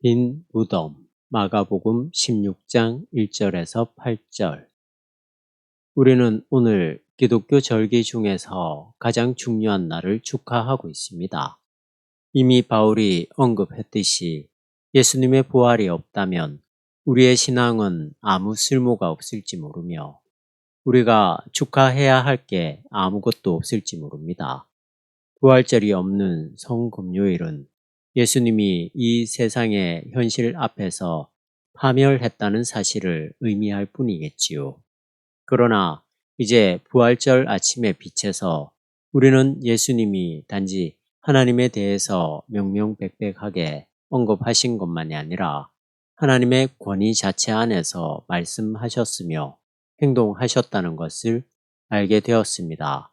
빈 무덤 마가복음 16장 1절에서 8절. 우리는 오늘 기독교 절기 중에서 가장 중요한 날을 축하하고 있습니다. 이미 바울이 언급했듯이 예수님의 부활이 없다면 우리의 신앙은 아무 쓸모가 없을지 모르며 우리가 축하해야 할 게 아무것도 없을지 모릅니다. 부활절이 없는 성금요일은 예수님이 이 세상의 현실 앞에서 파멸했다는 사실을 의미할 뿐이겠지요. 그러나 이제 부활절 아침의 빛에서 우리는 예수님이 단지 하나님에 대해서 명명백백하게 언급하신 것만이 아니라 하나님의 권위 자체 안에서 말씀하셨으며 행동하셨다는 것을 알게 되었습니다.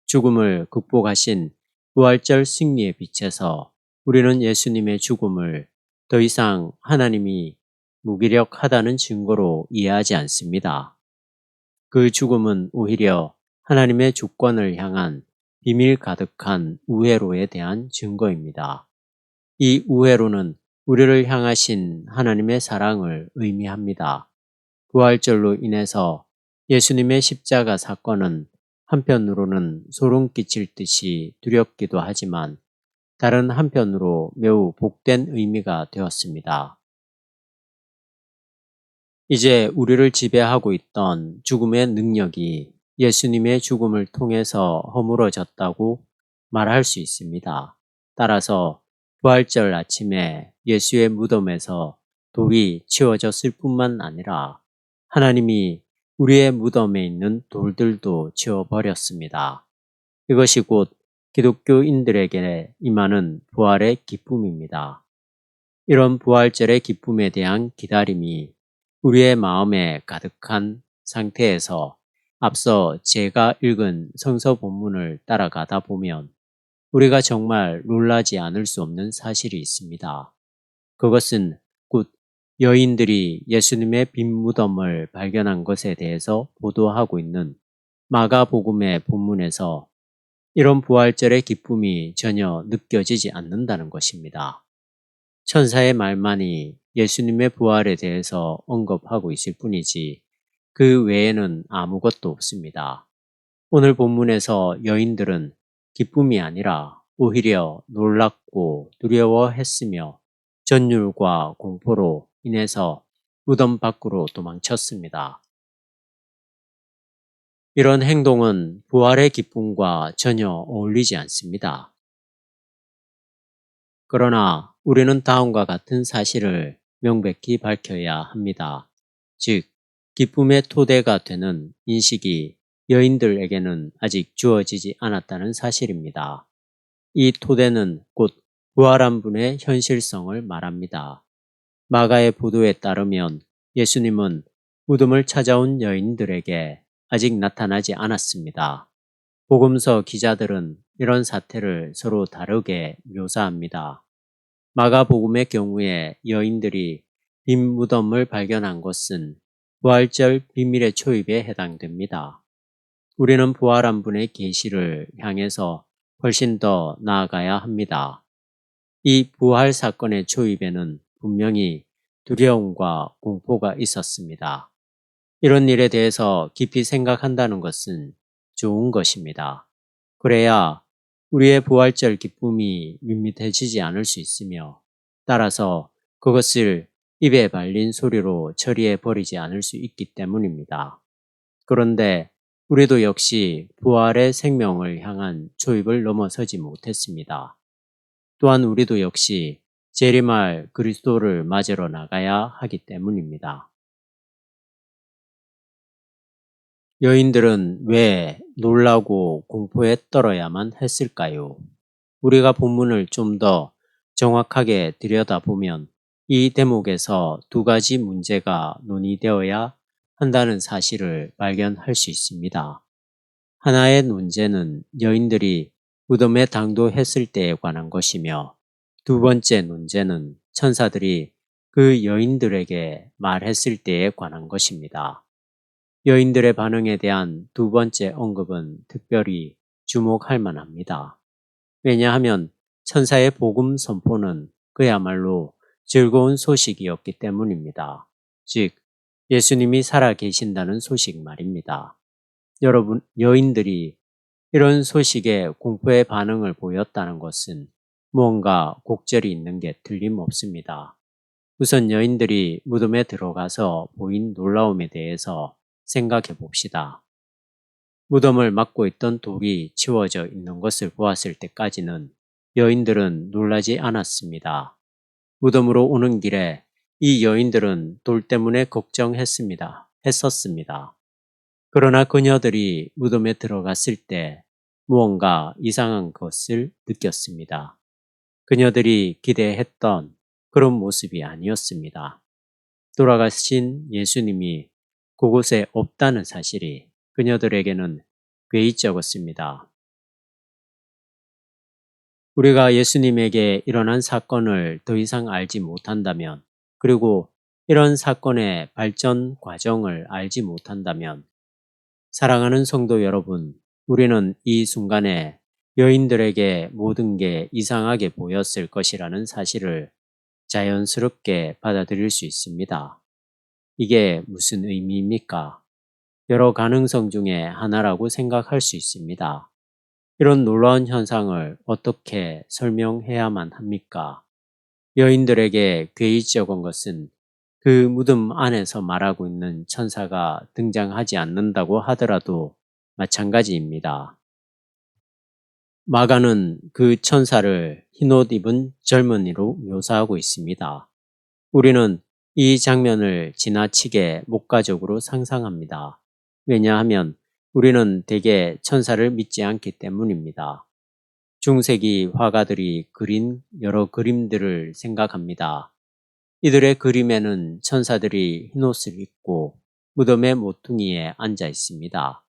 죽음을 극복하신 부활절 승리의 빛에서 우리는 예수님의 죽음을 더 이상 하나님이 무기력하다는 증거로 이해하지 않습니다. 그 죽음은 오히려 하나님의 주권을 향한 비밀 가득한 우회로에 대한 증거입니다. 이 우회로는 우리를 향하신 하나님의 사랑을 의미합니다. 부활절로 인해서 예수님의 십자가 사건은 한편으로는 소름 끼칠 듯이 두렵기도 하지만 다른 한편으로 매우 복된 의미가 되었습니다. 이제 우리를 지배하고 있던 죽음의 능력이 예수님의 죽음을 통해서 허물어졌다고 말할 수 있습니다. 따라서 부활절 아침에 예수의 무덤에서 돌이 치워졌을 뿐만 아니라 하나님이 우리의 무덤에 있는 돌들도 치워버렸습니다. 이것이 곧 기독교인들에게 임하는 부활의 기쁨입니다. 이런 부활절의 기쁨에 대한 기다림이 우리의 마음에 가득한 상태에서 앞서 제가 읽은 성서 본문을 따라가다 보면 우리가 정말 놀라지 않을 수 없는 사실이 있습니다. 그것은 곧 여인들이 예수님의 빈 무덤을 발견한 것에 대해서 보도하고 있는 마가복음의 본문에서 이런 부활절의 기쁨이 전혀 느껴지지 않는다는 것입니다. 천사의 말만이 예수님의 부활에 대해서 언급하고 있을 뿐이지 그 외에는 아무것도 없습니다. 오늘 본문에서 여인들은 기쁨이 아니라 오히려 놀랍고 두려워했으며 전율과 공포로 인해서 무덤 밖으로 도망쳤습니다. 이런 행동은 부활의 기쁨과 전혀 어울리지 않습니다. 그러나 우리는 다음과 같은 사실을 명백히 밝혀야 합니다. 즉, 기쁨의 토대가 되는 인식이 여인들에게는 아직 주어지지 않았다는 사실입니다. 이 토대는 곧 부활한 분의 현실성을 말합니다. 마가의 보도에 따르면 예수님은 무덤을 찾아온 여인들에게 아직 나타나지 않았습니다. 복음서 기자들은 이런 사태를 서로 다르게 묘사합니다. 마가복음의 경우에 여인들이 빈 무덤을 발견한 것은 부활절 비밀의 초입에 해당됩니다. 우리는 부활한 분의 계시를 향해서 훨씬 더 나아가야 합니다. 이 부활 사건의 초입에는 분명히 두려움과 공포가 있었습니다. 이런 일에 대해서 깊이 생각한다는 것은 좋은 것입니다. 그래야 우리의 부활절 기쁨이 밋밋해지지 않을 수 있으며 따라서 그것을 입에 발린 소리로 처리해 버리지 않을 수 있기 때문입니다. 그런데 우리도 역시 부활의 생명을 향한 초입을 넘어서지 못했습니다. 또한 우리도 역시 재림할 그리스도를 맞으러 나가야 하기 때문입니다. 여인들은 왜 놀라고 공포에 떨어야만 했을까요? 우리가 본문을 좀 더 정확하게 들여다보면 이 대목에서 두 가지 문제가 논의되어야 한다는 사실을 발견할 수 있습니다. 하나의 논제는 여인들이 무덤에 당도했을 때에 관한 것이며 두 번째 논제는 천사들이 그 여인들에게 말했을 때에 관한 것입니다. 여인들의 반응에 대한 두 번째 언급은 특별히 주목할 만합니다. 왜냐하면 천사의 복음 선포는 그야말로 즐거운 소식이었기 때문입니다. 즉, 예수님이 살아 계신다는 소식 말입니다. 여러분, 여인들이 이런 소식에 공포의 반응을 보였다는 것은 무언가 곡절이 있는 게 틀림없습니다. 우선 여인들이 무덤에 들어가서 보인 놀라움에 대해서 생각해 봅시다. 무덤을 막고 있던 돌이 치워져 있는 것을 보았을 때까지는 여인들은 놀라지 않았습니다. 무덤으로 오는 길에 이 여인들은 돌 때문에 했었습니다. 그러나 그녀들이 무덤에 들어갔을 때 무언가 이상한 것을 느꼈습니다. 그녀들이 기대했던 그런 모습이 아니었습니다. 돌아가신 예수님이 그곳에 없다는 사실이 그녀들에게는 괴이적었습니다. 우리가 예수님에게 일어난 사건을 더 이상 알지 못한다면, 그리고 이런 사건의 발전 과정을 알지 못한다면, 사랑하는 성도 여러분, 우리는 이 순간에 여인들에게 모든 게 이상하게 보였을 것이라는 사실을 자연스럽게 받아들일 수 있습니다. 이게 무슨 의미입니까? 여러 가능성 중에 하나라고 생각할 수 있습니다. 이런 놀라운 현상을 어떻게 설명해야만 합니까? 여인들에게 괴이적인 것은 그 무덤 안에서 말하고 있는 천사가 등장하지 않는다고 하더라도 마찬가지입니다. 마가는 그 천사를 흰옷 입은 젊은이로 묘사하고 있습니다. 우리는 이 장면을 지나치게 목가적으로 상상합니다. 왜냐하면 우리는 대개 천사를 믿지 않기 때문입니다. 중세기 화가들이 그린 여러 그림들을 생각합니다. 이들의 그림에는 천사들이 흰옷을 입고 무덤의 모퉁이에 앉아 있습니다.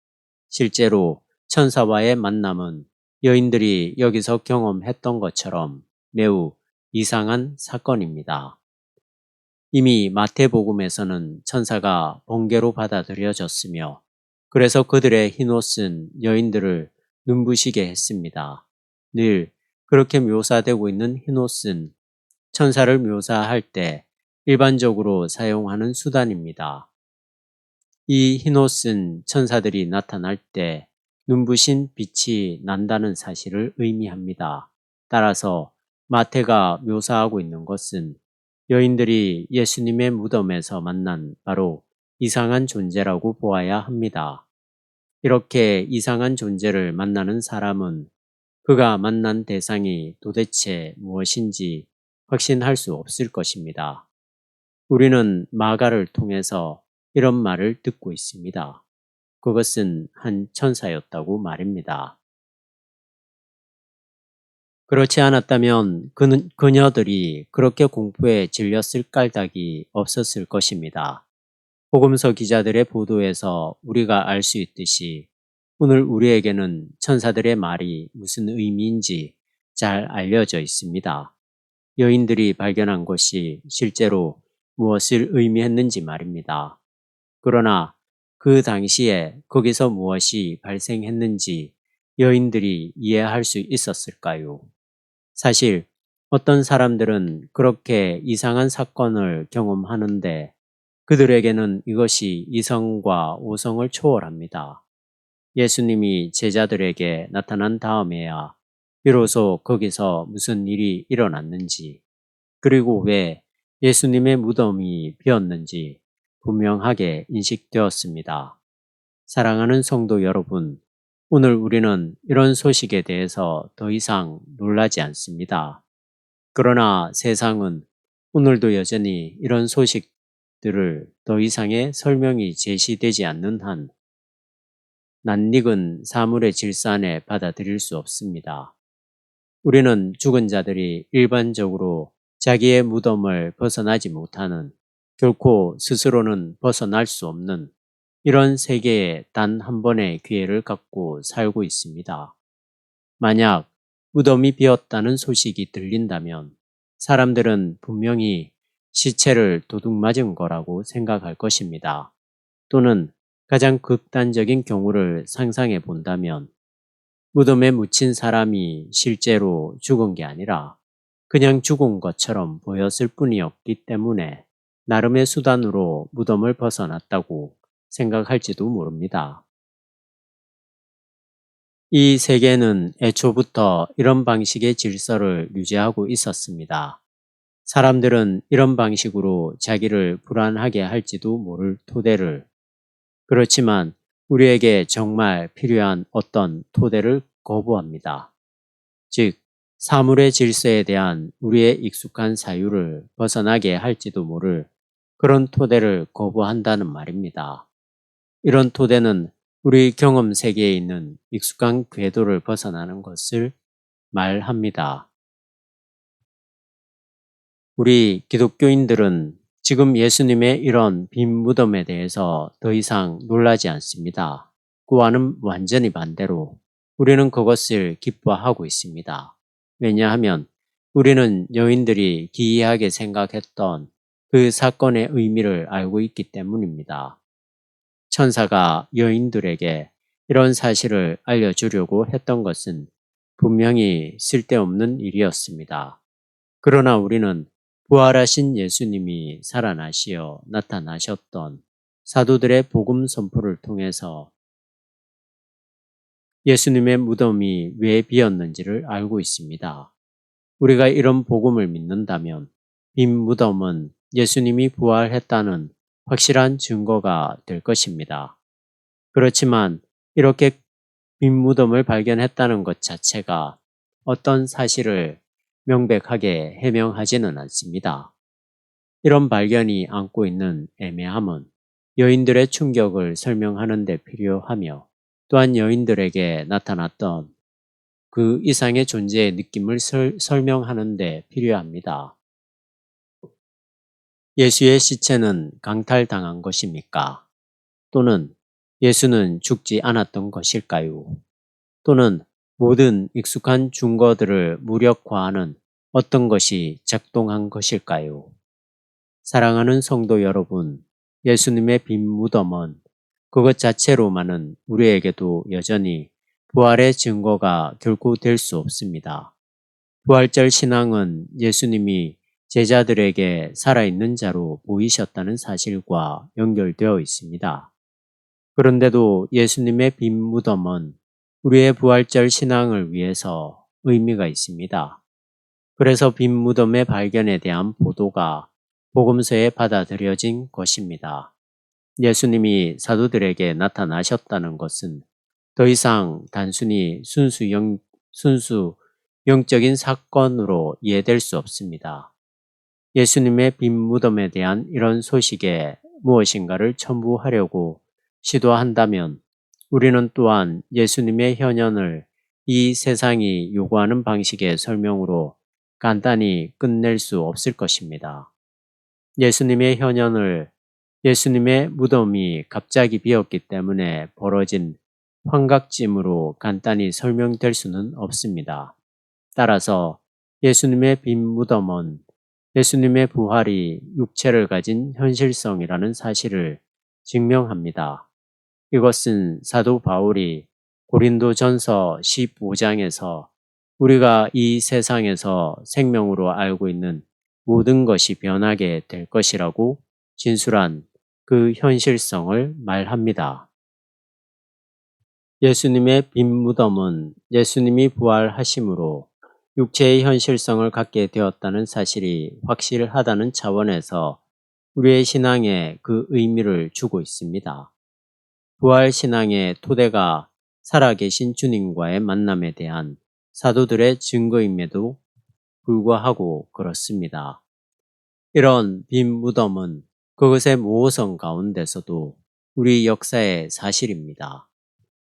실제로 천사와의 만남은 여인들이 여기서 경험했던 것처럼 매우 이상한 사건입니다. 이미 마태복음에서는 천사가 번개로 받아들여졌으며 그래서 그들의 흰옷은 여인들을 눈부시게 했습니다. 늘 그렇게 묘사되고 있는 흰옷은 천사를 묘사할 때 일반적으로 사용하는 수단입니다. 이 흰옷은 천사들이 나타날 때 눈부신 빛이 난다는 사실을 의미합니다. 따라서 마태가 묘사하고 있는 것은 여인들이 예수님의 무덤에서 만난 바로 이상한 존재라고 보아야 합니다. 이렇게 이상한 존재를 만나는 사람은 그가 만난 대상이 도대체 무엇인지 확신할 수 없을 것입니다. 우리는 마가를 통해서 이런 말을 듣고 있습니다. 그것은 한 천사였다고 말입니다. 그렇지 않았다면 그녀들이 그렇게 공포에 질렸을 까닭이 없었을 것입니다. 복음서 기자들의 보도에서 우리가 알 수 있듯이 오늘 우리에게는 천사들의 말이 무슨 의미인지 잘 알려져 있습니다. 여인들이 발견한 것이 실제로 무엇을 의미했는지 말입니다. 그러나 그 당시에 거기서 무엇이 발생했는지 여인들이 이해할 수 있었을까요? 사실 어떤 사람들은 그렇게 이상한 사건을 경험하는데 그들에게는 이것이 이성과 오성을 초월합니다. 예수님이 제자들에게 나타난 다음에야 비로소 거기서 무슨 일이 일어났는지, 그리고 왜 예수님의 무덤이 비었는지 분명하게 인식되었습니다. 사랑하는 성도 여러분, 오늘 우리는 이런 소식에 대해서 더 이상 놀라지 않습니다. 그러나 세상은 오늘도 여전히 이런 소식들을 더 이상의 설명이 제시되지 않는 한 낯익은 사물의 질산에 받아들일 수 없습니다. 우리는 죽은 자들이 일반적으로 자기의 무덤을 벗어나지 못하는, 결코 스스로는 벗어날 수 없는 이런 세계에 단 한 번의 기회를 갖고 살고 있습니다. 만약 무덤이 비었다는 소식이 들린다면 사람들은 분명히 시체를 도둑맞은 거라고 생각할 것입니다. 또는 가장 극단적인 경우를 상상해 본다면 무덤에 묻힌 사람이 실제로 죽은 게 아니라 그냥 죽은 것처럼 보였을 뿐이었기 때문에 나름의 수단으로 무덤을 벗어났다고 생각할지도 모릅니다. 이 세계는 애초부터 이런 방식의 질서를 유지하고 있었습니다. 사람들은 이런 방식으로 자기를 불안하게 할지도 모를 토대를, 그렇지만 우리에게 정말 필요한 어떤 토대를 거부합니다. 즉, 사물의 질서에 대한 우리의 익숙한 사유를 벗어나게 할지도 모를 그런 토대를 거부한다는 말입니다. 이런 토대는 우리 경험 세계에 있는 익숙한 궤도를 벗어나는 것을 말합니다. 우리 기독교인들은 지금 예수님의 이런 빈 무덤에 대해서 더 이상 놀라지 않습니다. 그와는 완전히 반대로 우리는 그것을 기뻐하고 있습니다. 왜냐하면 우리는 여인들이 기이하게 생각했던 그 사건의 의미를 알고 있기 때문입니다. 천사가 여인들에게 이런 사실을 알려주려고 했던 것은 분명히 쓸데없는 일이었습니다. 그러나 우리는 부활하신 예수님이 살아나시어 나타나셨던 사도들의 복음 선포를 통해서 예수님의 무덤이 왜 비었는지를 알고 있습니다. 우리가 이런 복음을 믿는다면 빈 무덤은 예수님이 부활했다는 확실한 증거가 될 것입니다. 그렇지만 이렇게 빈 무덤을 발견했다는 것 자체가 어떤 사실을 명백하게 해명하지는 않습니다. 이런 발견이 안고 있는 애매함은 여인들의 충격을 설명하는 데 필요하며 또한 여인들에게 나타났던 그 이상의 존재의 느낌을 설명하는 데 필요합니다. 예수의 시체는 강탈당한 것입니까? 또는 예수는 죽지 않았던 것일까요? 또는 모든 익숙한 증거들을 무력화하는 어떤 것이 작동한 것일까요? 사랑하는 성도 여러분, 예수님의 빈 무덤은 그것 자체로만은 우리에게도 여전히 부활의 증거가 결코 될 수 없습니다. 부활절 신앙은 예수님이 제자들에게 살아있는 자로 보이셨다는 사실과 연결되어 있습니다. 그런데도 예수님의 빈 무덤은 우리의 부활절 신앙을 위해서 의미가 있습니다. 그래서 빈 무덤의 발견에 대한 보도가 복음서에 받아들여진 것입니다. 예수님이 사도들에게 나타나셨다는 것은 더 이상 단순히 순수 영적인 사건으로 이해될 수 없습니다. 예수님의 빈 무덤에 대한 이런 소식에 무엇인가를 첨부하려고 시도한다면 우리는 또한 예수님의 현현을 이 세상이 요구하는 방식의 설명으로 간단히 끝낼 수 없을 것입니다. 예수님의 현현을 예수님의 무덤이 갑자기 비었기 때문에 벌어진 환각짐으로 간단히 설명될 수는 없습니다. 따라서 예수님의 빈 무덤은 예수님의 부활이 육체를 가진 현실성이라는 사실을 증명합니다. 이것은 사도 바울이 고린도전서 15장에서 우리가 이 세상에서 생명으로 알고 있는 모든 것이 변하게 될 것이라고 진술한 그 현실성을 말합니다. 예수님의 빈 무덤은 예수님이 부활하심으로 육체의 현실성을 갖게 되었다는 사실이 확실하다는 차원에서 우리의 신앙에 그 의미를 주고 있습니다. 부활 신앙의 토대가 살아계신 주님과의 만남에 대한 사도들의 증거임에도 불구하고 그렇습니다. 이런 빈 무덤은 그것의 모호성 가운데서도 우리 역사의 사실입니다.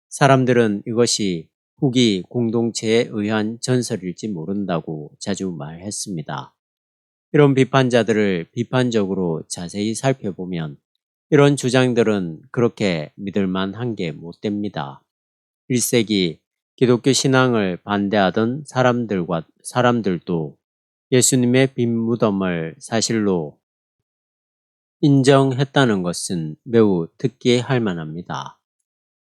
사람들은 이것이 후기 공동체에 의한 전설일지 모른다고 자주 말했습니다. 이런 비판자들을 비판적으로 자세히 살펴보면 이런 주장들은 그렇게 믿을만한 게 못 됩니다. 1세기 기독교 신앙을 반대하던 사람들도 예수님의 빈 무덤을 사실로 인정했다는 것은 매우 특기할 만합니다.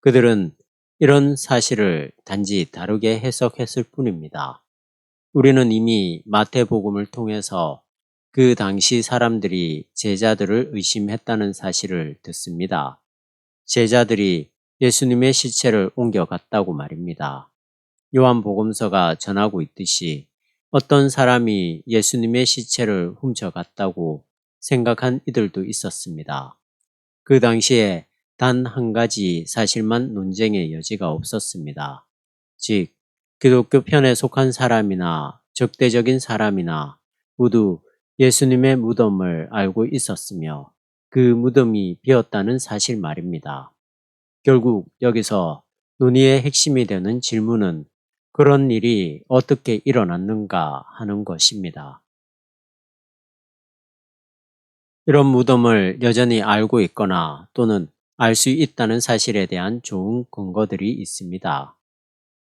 그들은 이런 사실을 단지 다르게 해석했을 뿐입니다. 우리는 이미 마태복음을 통해서 그 당시 사람들이 제자들을 의심했다는 사실을 듣습니다. 제자들이 예수님의 시체를 옮겨갔다고 말입니다. 요한복음서가 전하고 있듯이 어떤 사람이 예수님의 시체를 훔쳐갔다고 생각한 이들도 있었습니다. 그 당시에 단 한 가지 사실만 논쟁의 여지가 없었습니다. 즉, 기독교 편에 속한 사람이나 적대적인 사람이나 모두 예수님의 무덤을 알고 있었으며 그 무덤이 비었다는 사실 말입니다. 결국 여기서 논의의 핵심이 되는 질문은 그런 일이 어떻게 일어났는가 하는 것입니다. 이런 무덤을 여전히 알고 있거나 또는 알 수 있다는 사실에 대한 좋은 근거들이 있습니다.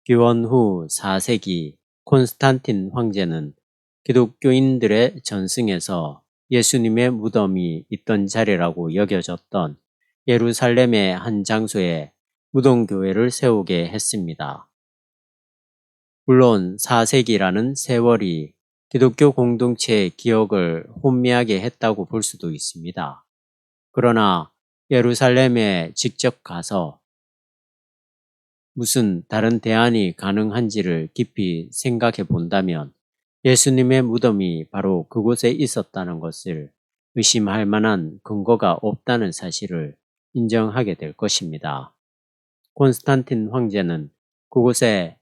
기원 후 4세기 콘스탄틴 황제는 기독교인들의 전승에서 예수님의 무덤이 있던 자리라고 여겨졌던 예루살렘의 한 장소에 무덤교회를 세우게 했습니다. 물론 4세기라는 세월이 기독교 공동체의 기억을 혼미하게 했다고 볼 수도 있습니다. 그러나 예루살렘에 직접 가서 무슨 다른 대안이 가능한지를 깊이 생각해 본다면 예수님의 무덤이 바로 그곳에 있었다는 것을 의심할 만한 근거가 없다는 사실을 인정하게 될 것입니다. 콘스탄틴 황제는 그곳에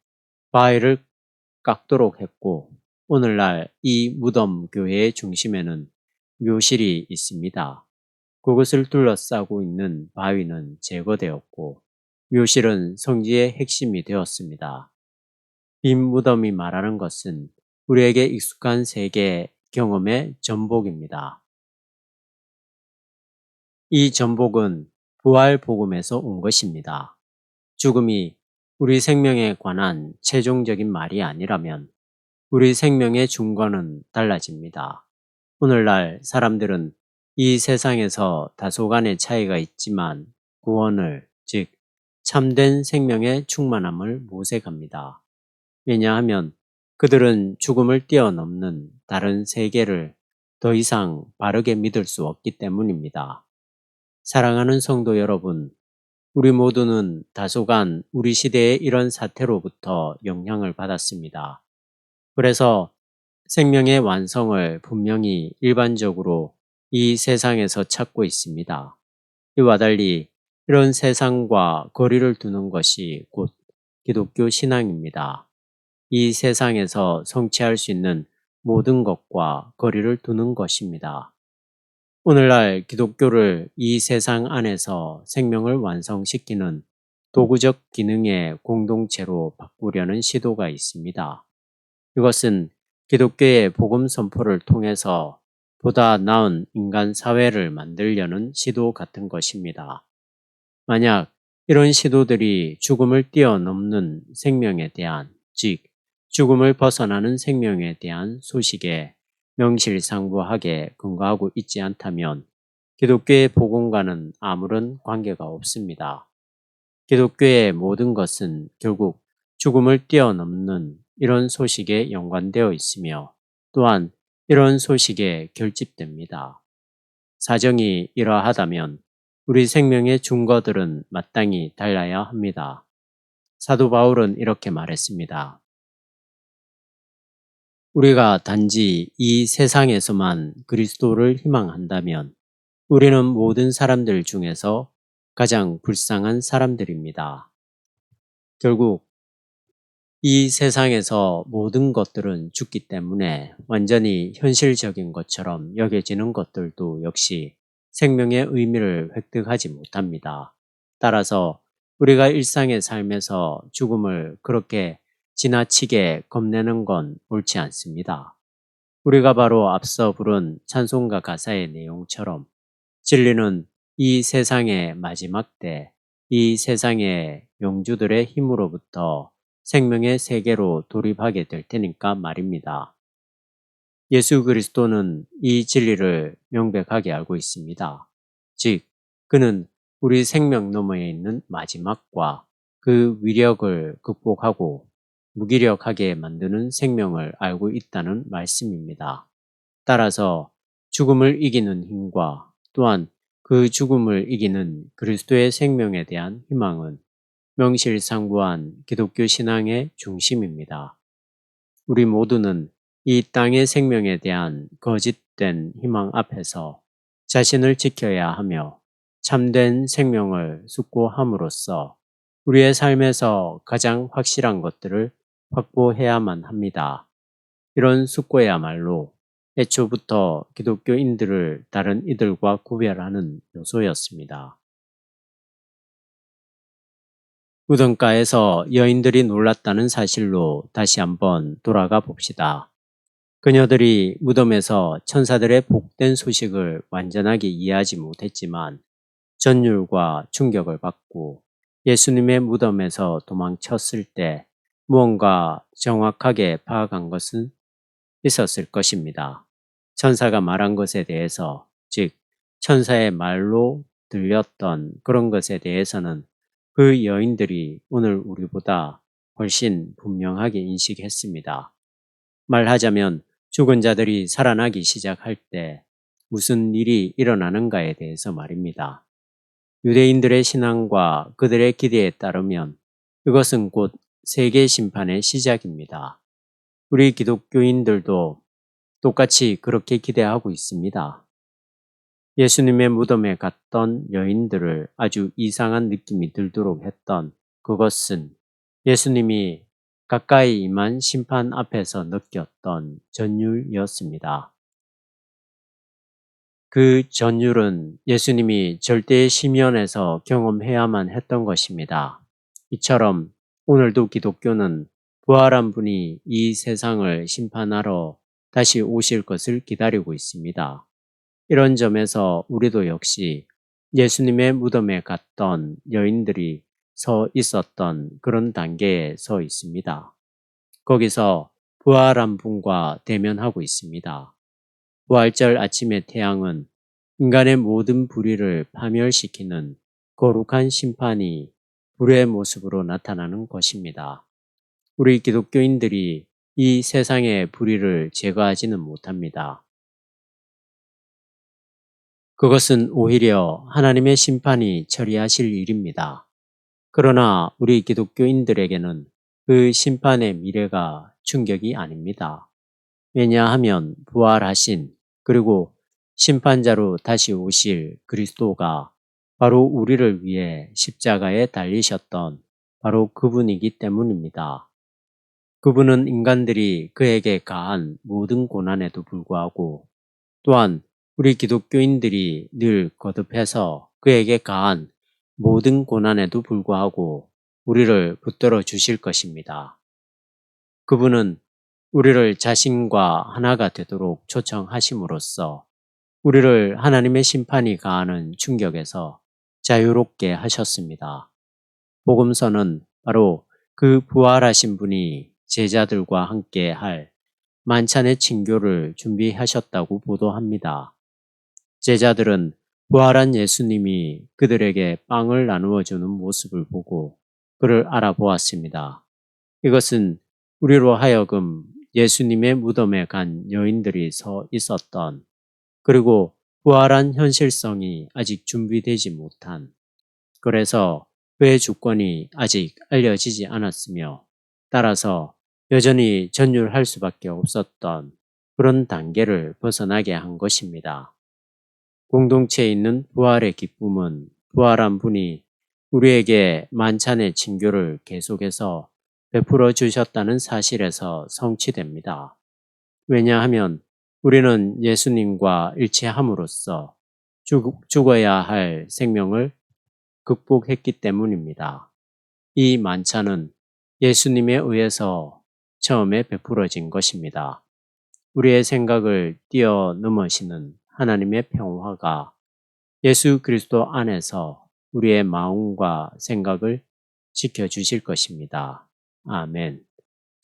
바위를 깎도록 했고 오늘날 이 무덤 교회의 중심에는 묘실이 있습니다. 그것을 둘러싸고 있는 바위는 제거되었고 묘실은 성지의 핵심이 되었습니다. 빈 무덤이 말하는 것은 우리에게 익숙한 세계 경험의 전복입니다. 이 전복은 부활 복음에서 온 것입니다. 죽음이 우리 생명에 관한 최종적인 말이 아니라면 우리 생명의 중거는 달라집니다. 오늘날 사람들은 이 세상에서 다소간의 차이가 있지만 구원을, 즉 참된 생명의 충만함을 모색합니다. 왜냐하면 그들은 죽음을 뛰어넘는 다른 세계를 더 이상 바르게 믿을 수 없기 때문입니다. 사랑하는 성도 여러분, 우리 모두는 다소간 우리 시대의 이런 사태로부터 영향을 받았습니다. 그래서 생명의 완성을 분명히 일반적으로 이 세상에서 찾고 있습니다. 이와 달리 이런 세상과 거리를 두는 것이 곧 기독교 신앙입니다. 이 세상에서 성취할 수 있는 모든 것과 거리를 두는 것입니다. 오늘날 기독교를 이 세상 안에서 생명을 완성시키는 도구적 기능의 공동체로 바꾸려는 시도가 있습니다. 이것은 기독교의 복음 선포를 통해서 보다 나은 인간 사회를 만들려는 시도 같은 것입니다. 만약 이런 시도들이 죽음을 뛰어넘는 생명에 대한, 즉 죽음을 벗어나는 생명에 대한 소식에 명실상부하게 근거하고 있지 않다면 기독교의 복음과는 아무런 관계가 없습니다. 기독교의 모든 것은 결국 죽음을 뛰어넘는 이런 소식에 연관되어 있으며 또한 이런 소식에 결집됩니다. 사정이 이러하다면 우리 생명의 증거들은 마땅히 달라야 합니다. 사도 바울은 이렇게 말했습니다. 우리가 단지 이 세상에서만 그리스도를 희망한다면 우리는 모든 사람들 중에서 가장 불쌍한 사람들입니다. 결국 이 세상에서 모든 것들은 죽기 때문에 완전히 현실적인 것처럼 여겨지는 것들도 역시 생명의 의미를 획득하지 못합니다. 따라서 우리가 일상의 삶에서 죽음을 그렇게 지나치게 겁내는 건 옳지 않습니다. 우리가 바로 앞서 부른 찬송가 가사의 내용처럼 진리는 이 세상의 마지막 때, 이 세상의 영주들의 힘으로부터 생명의 세계로 돌입하게 될 테니까 말입니다. 예수 그리스도는 이 진리를 명백하게 알고 있습니다. 즉, 그는 우리 생명 너머에 있는 마지막과 그 위력을 극복하고 무기력하게 만드는 생명을 알고 있다는 말씀입니다. 따라서 죽음을 이기는 힘과 또한 그 죽음을 이기는 그리스도의 생명에 대한 희망은 명실상부한 기독교 신앙의 중심입니다. 우리 모두는 이 땅의 생명에 대한 거짓된 희망 앞에서 자신을 지켜야 하며 참된 생명을 숙고함으로써 우리의 삶에서 가장 확실한 것들을 확보해야만 합니다. 이런 숙고야말로 애초부터 기독교인들을 다른 이들과 구별하는 요소였습니다. 무덤가에서 여인들이 놀랐다는 사실로 다시 한번 돌아가 봅시다. 그녀들이 무덤에서 천사들의 복된 소식을 완전하게 이해하지 못했지만 전율과 충격을 받고 예수님의 무덤에서 도망쳤을 때 무언가 정확하게 파악한 것은 있었을 것입니다. 천사가 말한 것에 대해서, 즉 천사의 말로 들렸던 그런 것에 대해서는 그 여인들이 오늘 우리보다 훨씬 분명하게 인식했습니다. 말하자면 죽은 자들이 살아나기 시작할 때 무슨 일이 일어나는가에 대해서 말입니다. 유대인들의 신앙과 그들의 기대에 따르면 이것은 곧 세계 심판의 시작입니다. 우리 기독교인들도 똑같이 그렇게 기대하고 있습니다. 예수님의 무덤에 갔던 여인들을 아주 이상한 느낌이 들도록 했던 그것은 예수님이 가까이 임한 심판 앞에서 느꼈던 전율이었습니다. 그 전율은 예수님이 절대의 심연에서 경험해야만 했던 것입니다. 이처럼 오늘도 기독교는 부활한 분이 이 세상을 심판하러 다시 오실 것을 기다리고 있습니다. 이런 점에서 우리도 역시 예수님의 무덤에 갔던 여인들이 서 있었던 그런 단계에 서 있습니다. 거기서 부활한 분과 대면하고 있습니다. 부활절 아침의 태양은 인간의 모든 불의를 파멸시키는 거룩한 심판이 불의 모습으로 나타나는 것입니다. 우리 기독교인들이 이 세상의 불의를 제거하지는 못합니다. 그것은 오히려 하나님의 심판이 처리하실 일입니다. 그러나 우리 기독교인들에게는 그 심판의 미래가 충격이 아닙니다. 왜냐하면 부활하신 그리고 심판자로 다시 오실 그리스도가 바로 우리를 위해 십자가에 달리셨던 바로 그분이기 때문입니다. 그분은 인간들이 그에게 가한 모든 고난에도 불구하고 또한 우리 기독교인들이 늘 거듭해서 그에게 가한 모든 고난에도 불구하고 우리를 붙들어 주실 것입니다. 그분은 우리를 자신과 하나가 되도록 초청하심으로써 우리를 하나님의 심판이 가하는 충격에서 자유롭게 하셨습니다. 복음서는 바로 그 부활하신 분이 제자들과 함께 할 만찬의 징교를 준비하셨다고 보도합니다. 제자들은 부활한 예수님이 그들에게 빵을 나누어 주는 모습을 보고 그를 알아보았습니다. 이것은 우리로 하여금 예수님의 무덤에 간 여인들이 서 있었던 그리고 부활한 현실성이 아직 준비되지 못한 그래서 그의 주권이 아직 알려지지 않았으며 따라서 여전히 전율할 수밖에 없었던 그런 단계를 벗어나게 한 것입니다. 공동체에 있는 부활의 기쁨은 부활한 분이 우리에게 만찬의 징교를 계속해서 베풀어 주셨다는 사실에서 성취됩니다. 왜냐하면 우리는 예수님과 일체함으로써 죽어야 할 생명을 극복했기 때문입니다. 이 만찬은 예수님에 의해서 처음에 베풀어진 것입니다. 우리의 생각을 뛰어넘으시는 하나님의 평화가 예수 그리스도 안에서 우리의 마음과 생각을 지켜주실 것입니다. 아멘.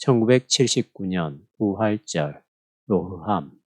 1979년 부활절 로흐함